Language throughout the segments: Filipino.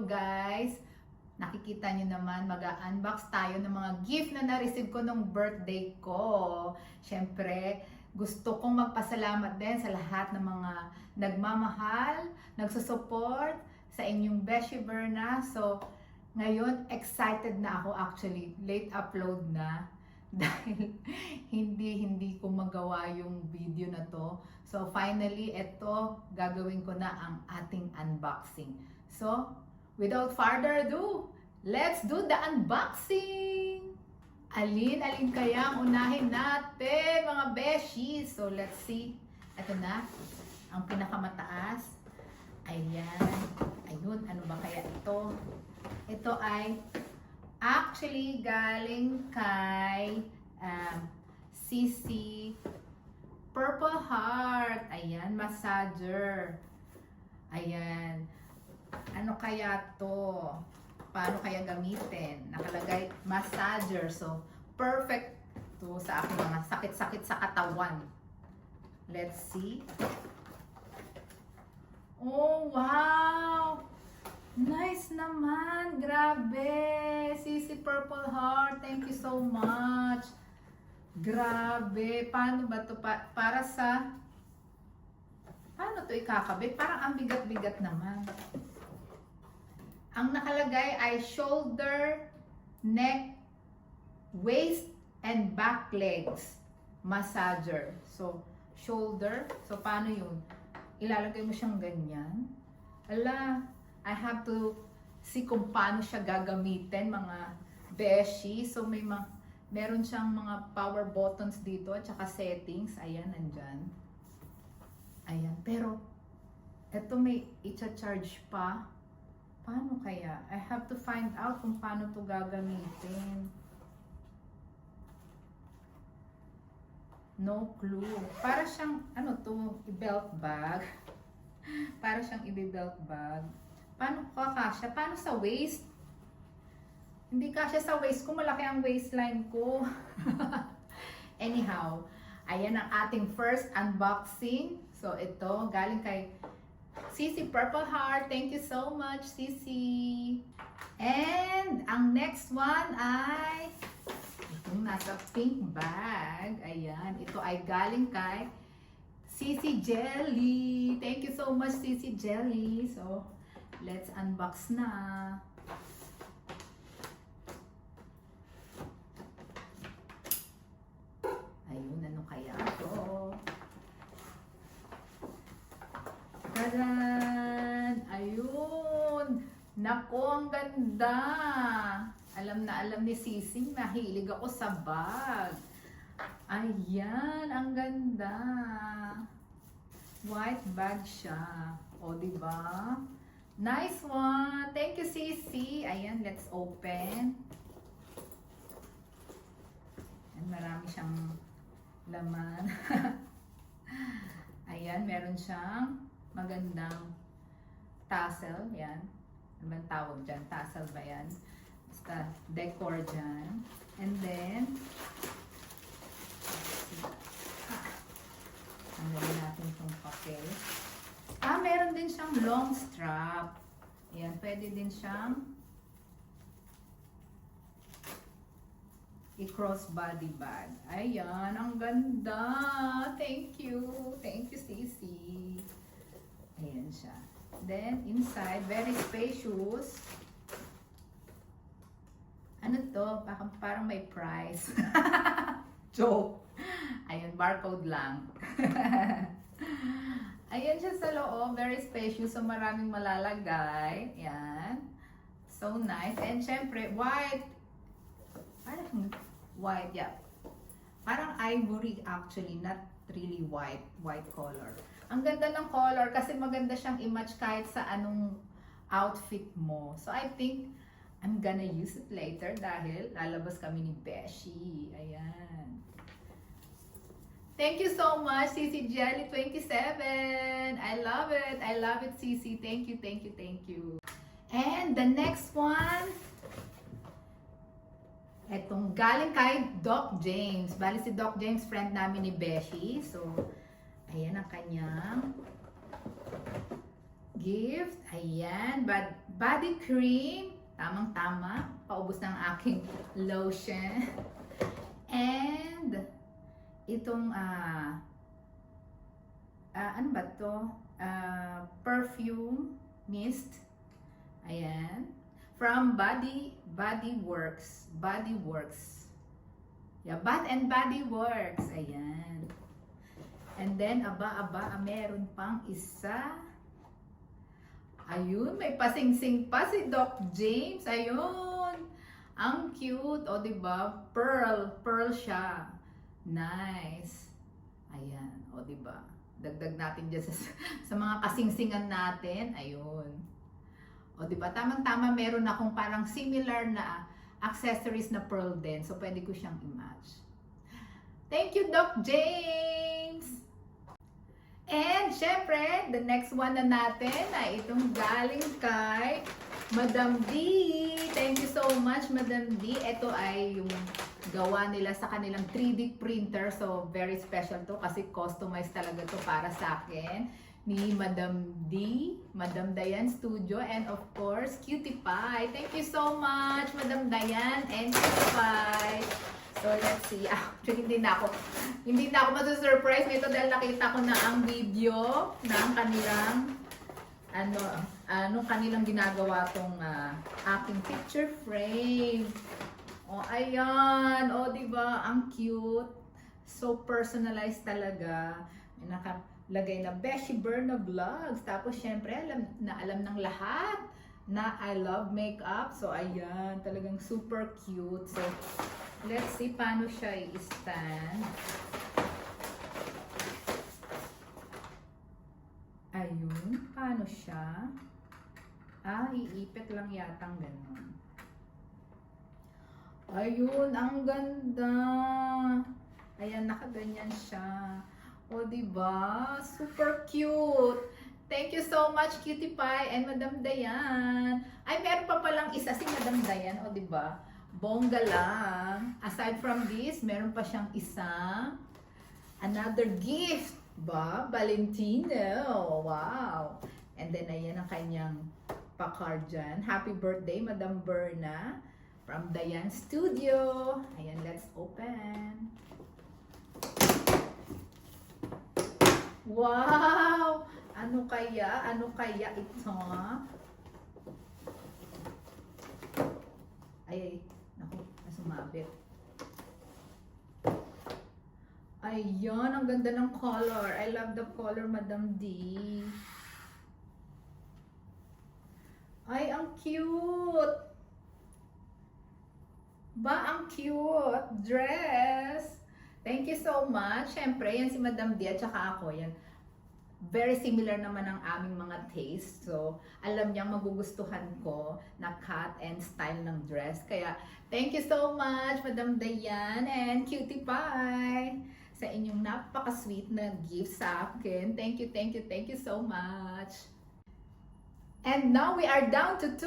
video guys. Nakikita nyo naman, mag-unbox tayo ng mga gift na na-receive ko nung birthday ko. Siyempre, gusto kong magpasalamat din sa lahat ng mga nagmamahal, nagsusupport sa inyong Beshi Berna. So, ngayon, excited na ako actually. Late upload na. Dahil hindi ko magawa yung video na to. So finally, ito, gagawin ko na ang ating unboxing. So, without further ado, let's do the unboxing! Alin kaya ang unahin natin, mga beshi? So, let's see. Ito na, ang pinakamataas. Ayan. Ayun, ano ba kaya ito? Ito ay actually, galing kay CC Purple Heart. Ayan, massager. Ayan. Ano kaya to? Paano kaya gamitin? Nakalagay, massager. So, perfect to sa aking mga sakit-sakit sa katawan. Let's see. Oh, wow! Nice naman! Grabe! CC Purple Heart, thank you so much! Grabe! Paano ba ito? Para sa... Paano ito ikakabit? Parang ang bigat-bigat naman. Ang nakalagay ay shoulder, neck, waist, and back legs massager. So, shoulder. So, paano yun? Ilalagay mo siyang ganyan. Ala! I have to see kung paano siya gagamitin, mga beshi. So, meron siyang mga power buttons dito at saka settings. Ayan, nandyan. Ayan. Pero, eto may i-charge pa. Paano kaya? I have to find out kung paano to gagamitin. No clue. Para siyang, ano to, i-belt bag. Para siyang i-belt bag. Paano kakasya? Paano sa waist? Hindi kasya sa waist ko. Malaki ang waistline ko. Anyhow, ayan ang ating first unboxing. So, ito, galing kay CC Purple Heart. Thank you so much, CC. And, ang next one ay itong nasa pink bag. Ayan, ito ay galing kay CC Jelly. Thank you so much, CC Jelly. So, let's unbox na. Ayun, ano kaya ito? Tadan! Ayun! Naku, ang ganda! Alam na alam ni Sisi, mahilig ako sa bag. Ayan, ang ganda! White bag siya. O, diba? Nice one! Thank you, Sisi! Ayan, let's open. Ayan, marami siyang laman. Ayan, meron siyang magandang tassel. Ayan. Ano ba tawag dyan? Tassel ba yan? Basta decor dyan. And then, tanggalin natin itong papel. Meron din siyang long strap. Ayan, pwede din siyang i-crossbody bag. Ayan, ang ganda. Thank you. Thank you, Sisi. Ayan siya. Then, inside, very spacious. Ano to? Parang may price. Joke. Ayun, barcode lang. Ayan siya sa loob. Very spacious. So, maraming malalagay. Ayan. So nice. And syempre, white. Parang white, yeah. Parang ivory actually. Not really white. White color. Ang ganda ng color kasi maganda siyang i-match kahit sa anong outfit mo. So, I think I'm gonna use it later dahil lalabas kami ni Beshi. Ayan. Thank you so much, CC Jelly 27. I love it. I love it, CC. Thank you, thank you, thank you. And the next one, etong galing kay Doc James. Bali si Doc James, friend namin ni Beshi. So, ayan ang kanyang gift. Ayan, body cream. Tamang-tama. Paubos ng aking lotion. And, itong, ano ba to? Perfume mist. Ayan. From Body Works. Body Works. Yeah, Bath and Body Works. Ayan. And then, meron pang isa. Ayun, may pasingsing pa si Doc James. Ayun. Ang cute. O, diba? Pearl siya. Nice. Ayan. O, diba? Dagdag natin dyan sa mga kasingsingan natin. Ayun. O, diba? Tamang-tama, meron akong parang similar na accessories na pearl din. So, pwede ko siyang i-match. Thank you, Doc James! And, syempre, the next one na natin ay itong galing kay Madam D. Thank you so much, Madam D. Ito ay yung gawa nila sa kanilang 3D printer. So, very special to kasi customized talaga to para sa akin ni Madam D, Madam Diane Studio, and of course, Cutie Pie. Thank you so much, Madam Diane and Cutie Pie. So, let's see. Actually, hindi na ako masusurprise nito dahil nakita ko na ang video ng kanilang kanilang ginagawa tong aking picture frame. O, ayan. O, diba? Ang cute. So, personalized talaga. May nakalagay na Beshi Berna Vlogs. Tapos, syempre, alam ng lahat na I love makeup. So, ayan. Talagang super cute. So, let's see paano siya i-stand. Ayun. Paano siya? Iipit lang yatang ganun. Ayun. Ang ganda. Ayan, nakaganyan siya. O, diba? Super cute. Thank you so much, Cutie Pie and Madam Diane. Ay, meron pa palang isa si Madam Diane. O, diba? Bongga lang. Aside from this, meron pa siyang isang another gift. Ba? Valentino. Wow. And then, ayan ang kanyang pa-card dyan. Happy birthday, Madam Berna. From Diane Studio. Ayan, let's open. Wow! Ano kaya? Ano kaya ito? Ay, naku, nasumabit. Ayan, ang ganda ng color. I love the color, Madam D. Ay, ang cute! Ba, ang cute! Dress! Thank you so much. Siyempre, yan si Madam D at saka ako. Yan. Very similar naman ang aming mga taste. So, alam niyang magugustuhan ko na cut and style ng dress. Kaya, thank you so much, Madam Diane and Cutie Pie, sa inyong napaka-sweet na gift sa akin. Thank you, thank you, thank you so much. And now, we are down to 2.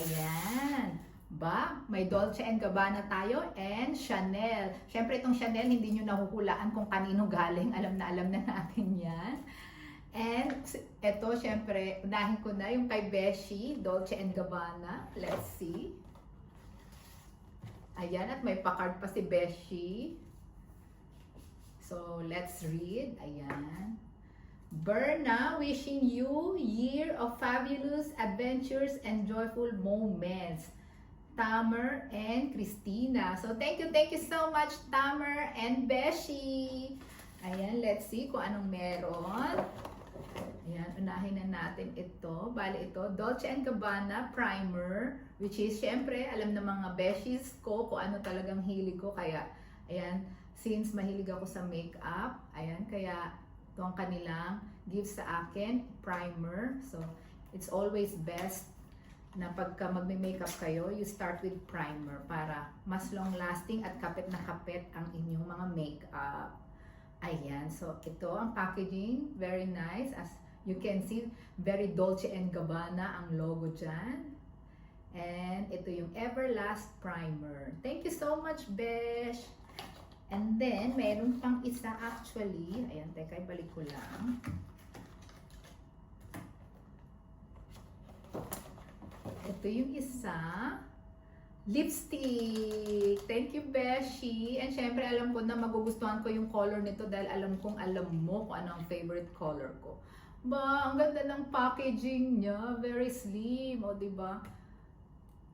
Ayan. Ba? May Dolce & Gabbana tayo and Chanel. Siyempre itong Chanel, hindi nyo nahuhulaan kung kanino galing. Alam na natin yan. And ito, siyempre, unahin ko na yung kay Beshi, Dolce & Gabbana. Let's see. Ayan, at may pa-card pa si Beshi. So, let's read. Ayan. Berna, wishing you year of fabulous adventures and joyful moments. Tamer and Christina. So, thank you so much, Tamer and Beshi. Ayan, let's see kung anong meron. Ayan, unahin na natin ito. Bali ito, Dolce & Gabbana Primer, which is, syempre, alam ng mga Beshis ko kung ano talagang hilig ko. Kaya, ayan, since mahilig ako sa makeup, ayan, kaya ito ang kanilang gift sa akin, primer. So, it's always best na pagka magme-makeup kayo, you start with primer para mas long-lasting at kapit na kapit ang inyong mga makeup. Ayan. So, ito ang packaging. Very nice. As you can see, very Dolce & Gabbana ang logo dyan. And ito yung Everlast Primer. Thank you so much, Besh! And then, meron pang isa actually. Ayan, teka, ibalik ko lang. ito yung isa. Lipstick. Thank you, Beshi. And syempre, alam ko na magugustuhan ko yung color nito dahil alam mo kung ano ang favorite color ko. Ba, ang ganda ng packaging niya. Very slim. O, diba?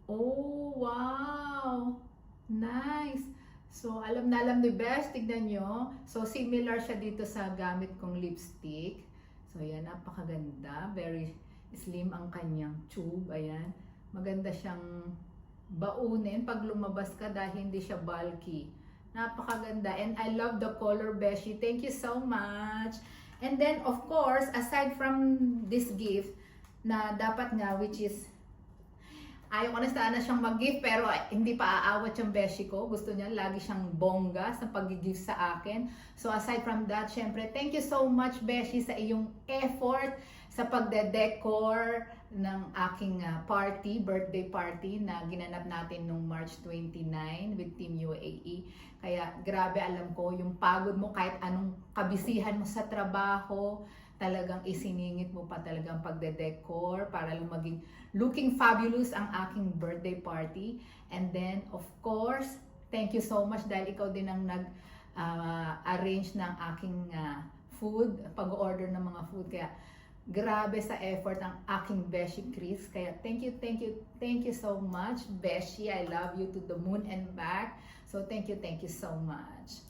Oh, wow. Nice. So, alam na alam ni Besh. Tignan nyo. So, similar siya dito sa gamit kong lipstick. So, ayan. Napakaganda. Very slim ang kanyang tube. Ayan. Maganda siyang baunin pag lumabas ka dahil hindi siya bulky. Napakaganda. And I love the color, Beshi. Thank you so much. And then, of course, aside from this gift, na dapat nga, which is, ayaw ko na sana siyang mag-gift, pero hindi pa aawat yung Beshi ko. Gusto niya, lagi siyang bongga sa pag-gift sa akin. So, aside from that, syempre, thank you so much, Beshi, sa iyong effort sa pagde-decor ng aking birthday party na ginanap natin nung March 29 with Team UAE. Kaya grabe, alam ko, yung pagod mo kahit anong kabisihan mo sa trabaho, talagang isiningit mo pa talagang pagde-decor para lang maging looking fabulous ang aking birthday party. And then, of course, thank you so much dahil ikaw din ang nag-arrange ng aking food, pag-order ng mga food. Kaya, grabe sa effort ng aking Beshi Chris. Kaya thank you so much, Beshi. I love you to the moon and back. So thank you so much.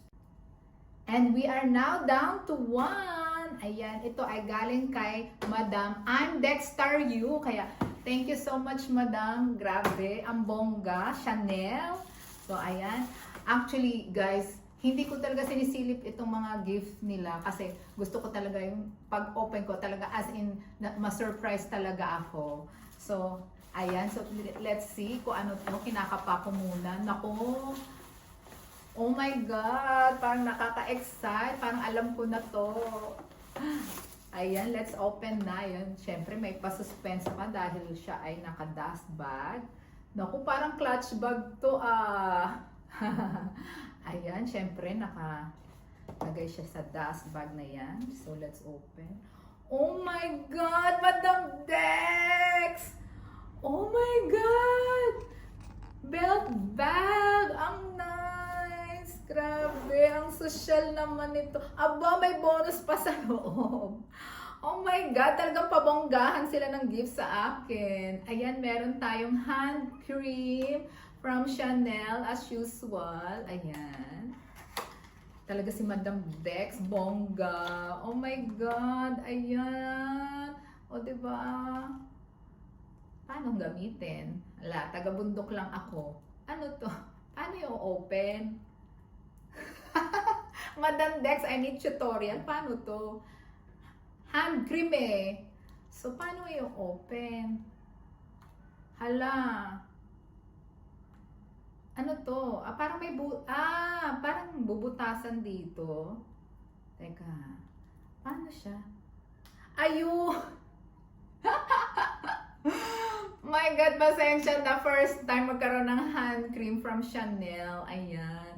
And we are now down to 1. Ayan, ito ay galing kay Madam I'm Dexter You. Kaya thank you so much, Madam. Grabe, ang bongga, Chanel. So ayan, actually guys, hindi ko talaga sinisilip itong mga gift nila kasi gusto ko talaga yung pag-open ko talaga as in ma-surprise talaga ako. So, ayan. So, let's see kung ano to. Kinakapa ko muna. Nako. Oh my God. Parang nakaka-excite. Parang alam ko na to. Ayan. Let's open na. Ayan. Siyempre, may pa-suspense pa dahil siya ay naka-dust bag. Naku, parang clutch bag to Ayan, syempre nakalagay siya sa dust bag na yan. So, let's open. Oh my God, Madam Dex! Oh my God! Belt bag! Ang nice! Grabe, ang social naman ito. Aba, may bonus pa sa loob. Oh my God, talagang pabonggahan sila ng gift sa akin. Ayan, meron tayong hand cream from Chanel as usual. Ayan. Talaga si Madam Dex, bongga. Oh my God. Ayan. O, diba? Paano gamitin? Ala, taga-bundok lang ako. Ano to? Paano yung open? Madam Dex, I need tutorial. Paano to? Hand cream eh. So, paano yung open? Hala. Ano to? Parang may parang bubutasan dito. Teka. Paano siya? Ayun! My God, pasensya na. First time magkaroon ng hand cream from Chanel. Ayan.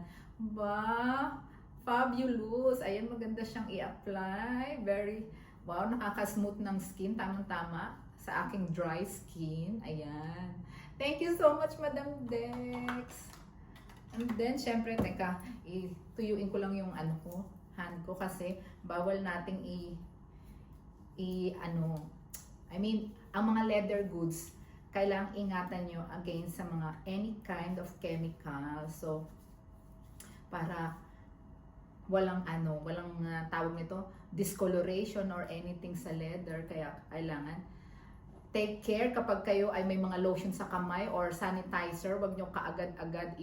Ba? Fabulous. Ayan, maganda siyang i-apply. Very, wow, nakaka-smooth ng skin. Tamang-tama sa aking dry skin. Ayan. Thank you so much, Madam Dex. And then, syempre, teka, ituyuin ko lang yung hand ko kasi bawal nating ang mga leather goods, kailangang ingatan nyo against sa mga any kind of chemical. So, para walang tawag nito, discoloration or anything sa leather. Kaya kailangan take care kapag kayo ay may mga lotion sa kamay or sanitizer, wag nyo kaagad-agad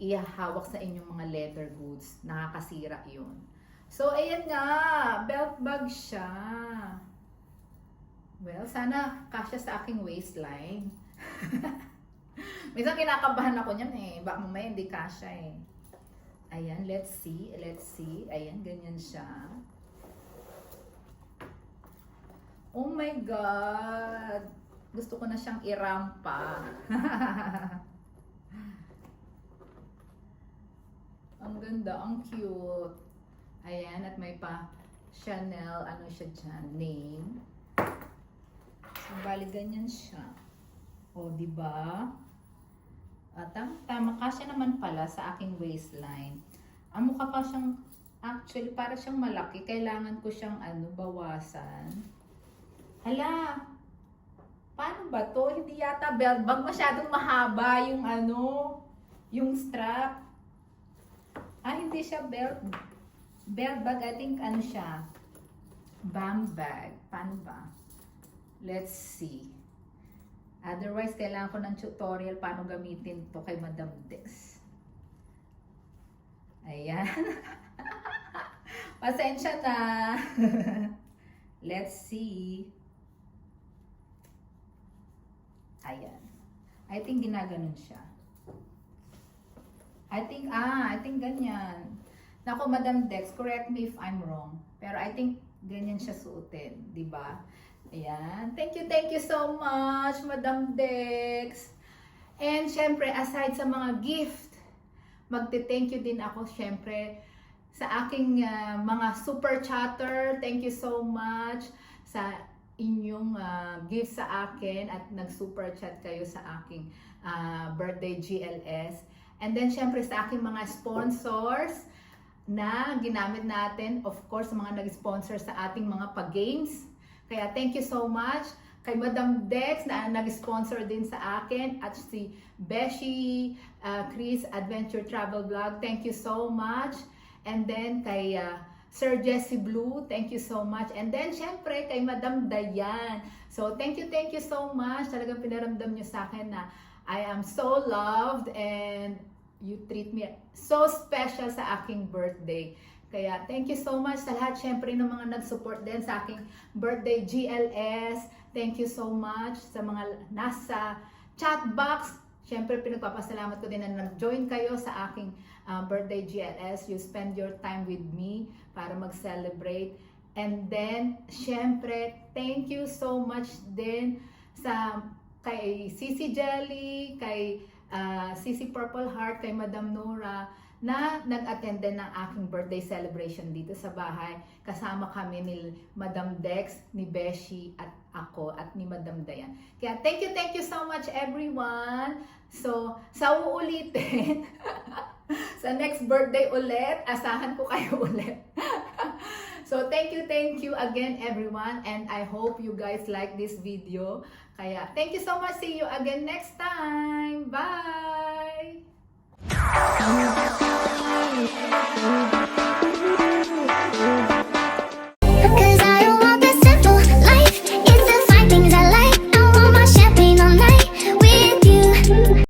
ihawak sa inyong mga leather goods. Nakakasira yun. So, ayan nga, belt bag siya. Well, sana kasya sa aking waistline. Minsan kinakabahan ako niyan eh. Baka mamaya hindi kasya eh. Ayan, let's see. Ayan, ganyan siya. Oh my God! Gusto ko na siyang irampa. Ang ganda, ang cute. Ayan, at may pa Chanel, ano siya dyan, name. So, bali ganyan siya. O, di ba? At tama, kasya naman pala sa aking waistline. Ang mukha pa siyang, actually, para siyang malaki. Kailangan ko siyang, bawasan. Hala! Paano ba to? Hindi yata belt bag. Masyadong mahaba yung, yung strap. Hindi siya belt bag. I think, siya? Bang bag. Paano ba? Let's see. Otherwise, kailangan ko ng tutorial paano gamitin to kay Madam Dex. Ayan. Pasensya na. Let's see. Ayan. I think ginaganon siya. I think ganyan. Nako, Madam Dex, correct me if I'm wrong. Pero I think ganyan siya suotin, di ba? Ayan. Thank you so much, Madam Dex. And syempre, aside sa mga gift, magte-thank you din ako syempre sa aking mga super chatter. Thank you so much sa inyong gift sa akin at nag-super chat kayo sa aking birthday GLS. And then syempre sa aking mga sponsors na ginamit natin, of course, mga nag-sponsor sa ating mga pag-games. Kaya thank you so much kay Madam Dex na nag-sponsor din sa akin at si Beshi Chris Adventure Travel Vlog. Thank you so much. And then kay Sir Jesse Blue, thank you so much. And then syempre kay Madam Dayan. So thank you so much. Talagang pinaramdam niyo sa akin na I am so loved and you treat me so special sa aking birthday. Kaya thank you so much sa lahat syempre ng mga nag-support din sa aking birthday GLS. Thank you so much sa mga nasa chat box. Syempre pinagpapasalamat ko din na nag-join kayo sa aking birthday GLS. You spend your time with me para mag-celebrate. And then syempre thank you so much din sa kay Sisi Jelly, kay Sisi Purple Heart, kay Madam Nora na nag-attend din ng aking birthday celebration dito sa bahay. Kasama kami ni Madam Dex, ni Beshi at ako at ni Madam Dayan. Kaya thank you so much everyone. So, sa uulitin, sa next birthday ulit, asahan ko kayo ulit. So, thank you again everyone and I hope you guys like this video. Kaya thank you so much. See you again next time. Bye!